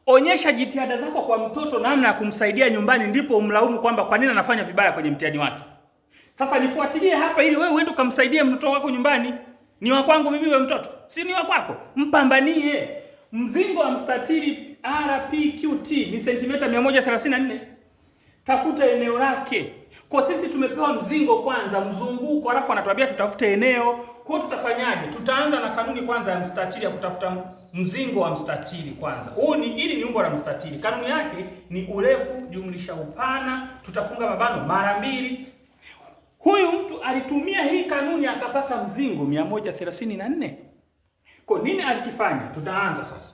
Onyesha jitihada zako kwa mtoto, namna ya kumsaidia nyumbani, ndipo umlaumu kwamba kwa nini anafanya vibaya kwenye mtihani wake. Sasa nifuatilie hapa ili wewe uende kumsaidia mtoto wako nyumbani. Ni wa kwangu mimi wewe mtoto, si ni wa kwako? Mpambanie. Mzingo wa mstatili RPQT ni sentimita 134. Tafuta eneo lake. Kwa sisi tumepewa mzingo kwanza, mzunguko, alafu anatuambia tutafute eneo. Kwa tutafanyaje? Tutaanza na kanuni kwanza ya mstatili ya kutafuta mzingo wa mstatili kwanza. Hili ni umbo la mstatili. Kanuni yake ni urefu jumlisha upana, tutafunga mabano mara 2. Huyu mtu alitumia hii kanuni akapata mzingo 134. Kwa nini alikifanya? Tutaanza sasa.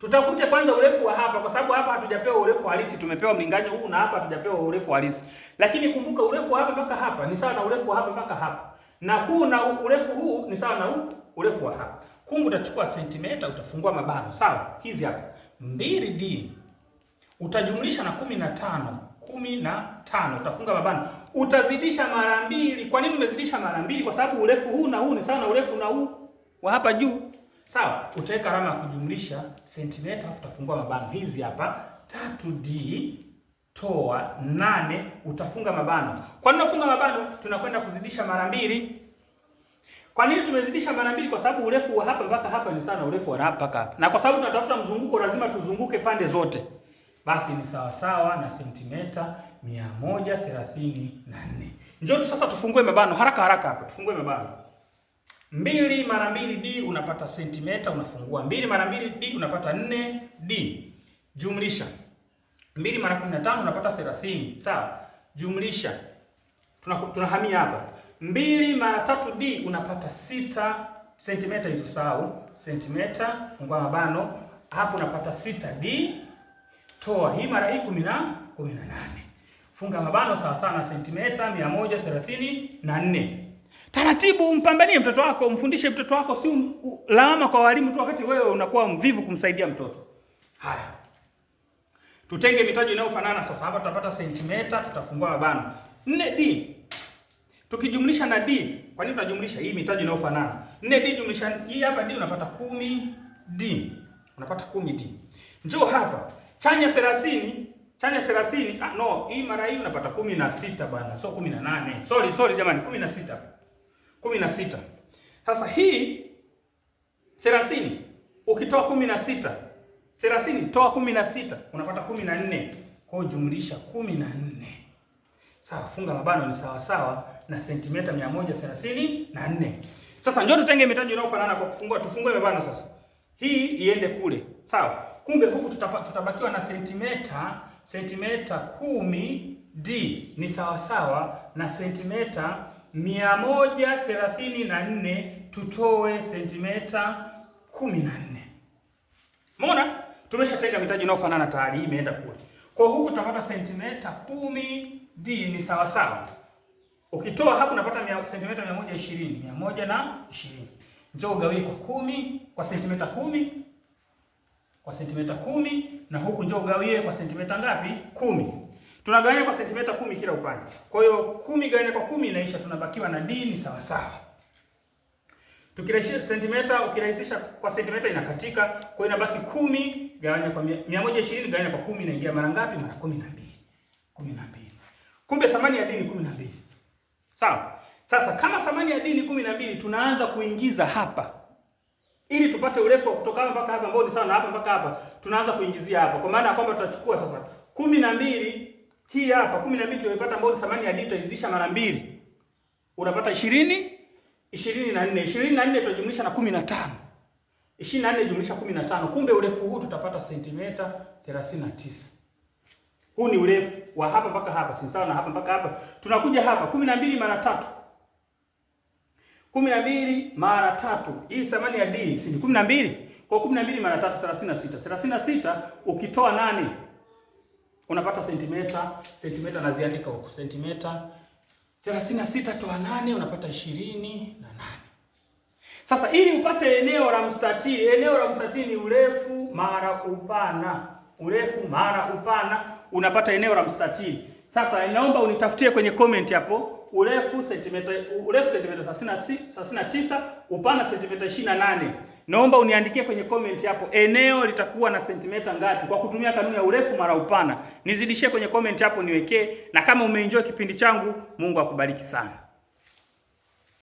Tutafute kwanza urefu wa hapa, kwa sababu hapa hatujapewa urefu halisi, tumepewa mlinganyo huu, na hapa hatujapewa urefu halisi. Lakini kumbuka urefu wa hapa mpaka hapa ni sawa na urefu wa hapa mpaka hapa. Na huu na urefu huu ni sawa na urefu wa hapa. Kumbe utachukua sentimita, utafungua mabano, sawa? Hizi hapa 2D utajumlisha na 15 utafunga mabano. Utazidisha mara 2. Kwa nini umezidisha mara 2? Kwa sababu urefu huu na huu ni sawa na urefu na huu wa hapa juu. Sawa, utaweka alama ya kujumlisha sentimita, afu utafungua mabano. Hizi hapa 3D toa 8 utafunga mabano. Kwa nini unafunga mabano? Tunakwenda kuzidisha mara 2. Kwa nini tumezidisha mara 2? Kwa sababu urefu wa hapa mpaka hapa ni sawa na urefu wa hapa mpaka hapa. Na kwa sababu tunatafuta mzunguko, lazima tuzunguke pande zote. Basi ni sawa sawa na sentimita 134. Njoo sasa tufungue mabano haraka hapa. Tufungue mabano. 2 mara 2D unapata sentimita, unafungua. 2 mara 2D unapata 4D. Jumlisha 2 mara 15 unapata 30. Sawa? Jumlisha. Tunahamia hapa. 2 mara 3D unapata 6 sentimita, hizo sawa. Sentimita, fungua mabano. Hapo unapata 6D. Toa hii mara hii 18. Funga mabano sawa sawa na sentimita 134. Taratibu, mpambanie mtoto wako, mfundishe mtoto wako, si lawama kwa walimu tu wakati wewe unakuwa mvivu kumsaidia mtoto. Haya. Tutenge mitaji inayofanana sasa. Hapa tutapata sentimita, tutafungua mabano. 4D. Tukijumlisha na D, kwa nini tunajumlisha hii mitaji inayofanana? 4D jumlisha hii hapa D unapata 10D. Unapata 10D. Njoo hapa. Chanya 30. Hii mara hii unapata 16 bwana. So 18. Sorry jamani, 16. Sasa hii 30 ukitoa 16, 30 toa 16 unapata 14. Kwa jumlisha 14. Sawa, funga mabano ni sawa sawa na sentimita 134. Sasa njoo tutenge mitaji inayofanana kwa kufungua. Tufungue mabano sasa. Hii iende kule. Sawa? Kumbe huku tutabakiwa na sentimita 10D ni sawa sawa na sentimita 134, tutoe sentimita 14. Umeona? Tumeshatenga mitaji inayofanana tayari, hii imeenda kule. Kwa huku tutapata sentimita 10D ni sawa sawa. Ukitoa hapo unapata sentimita 120. Njoo ugawie kwa 10 kwa sentimita 10. Kwa sentimita 10 na huku njoo ugawie kwa sentimita ngapi? 10. Tunagawanya kwa sentimita 10 kila upande. Kwa hiyo 10 gawanya kwa 10 inaisha, tunabakiwa na D ni sawa sawa. Tukirahisisha sentimita, ukirahisisha kwa sentimita inakatika, kwa hiyo inabaki 10 gawanya kwa 120 gawanya kwa 10 inaingia mara ngapi? Mara 12. Kumbe thamani ya D ni 12. Sawa? Sasa kama thamani ya D ni 12, tunaanza kuingiza hapa. Ili tupate urefu kutoka hapa mpaka hapa ambao ni sawa na hapa mpaka hapa, tunaanza kuingizia hapa. Kwa maana ya kwamba tutachukua sasa 12 hii hapa 12 tulipata ambao ni thamani ya D, tutazidisha mara 2. Unapata 24. 24 tutajumlisha na 15. 24 jumlisha 15. Kumbe urefu huu tutapata sentimita 39. Huu ni urefu wa hapa mpaka hapa, si sawa na hapa mpaka hapa. Tunakuja hapa 12 mara 3. 12 mara 3. Hii thamani ya D si 12. Kwa 12 mara 3 36. 36 ukitoa 8 unapata sentimita naziandika huko. Sentimita 36 toa 8 unapata 28. Sasa ili upate eneo la mstatili ni urefu mara upana. Unapata eneo la mstatili. Sasa naomba unitafutie kwenye comment hapo urefu sentimita 39, upana sentimita 28. Naomba uniandikie kwenye comment hapo eneo litakuwa na sentimita ngapi kwa kutumia kanuni ya urefu mara upana. Nizidishie kwenye comment hapo niwekee, na kama umeenjoy kipindi changu, Mungu akubariki sana.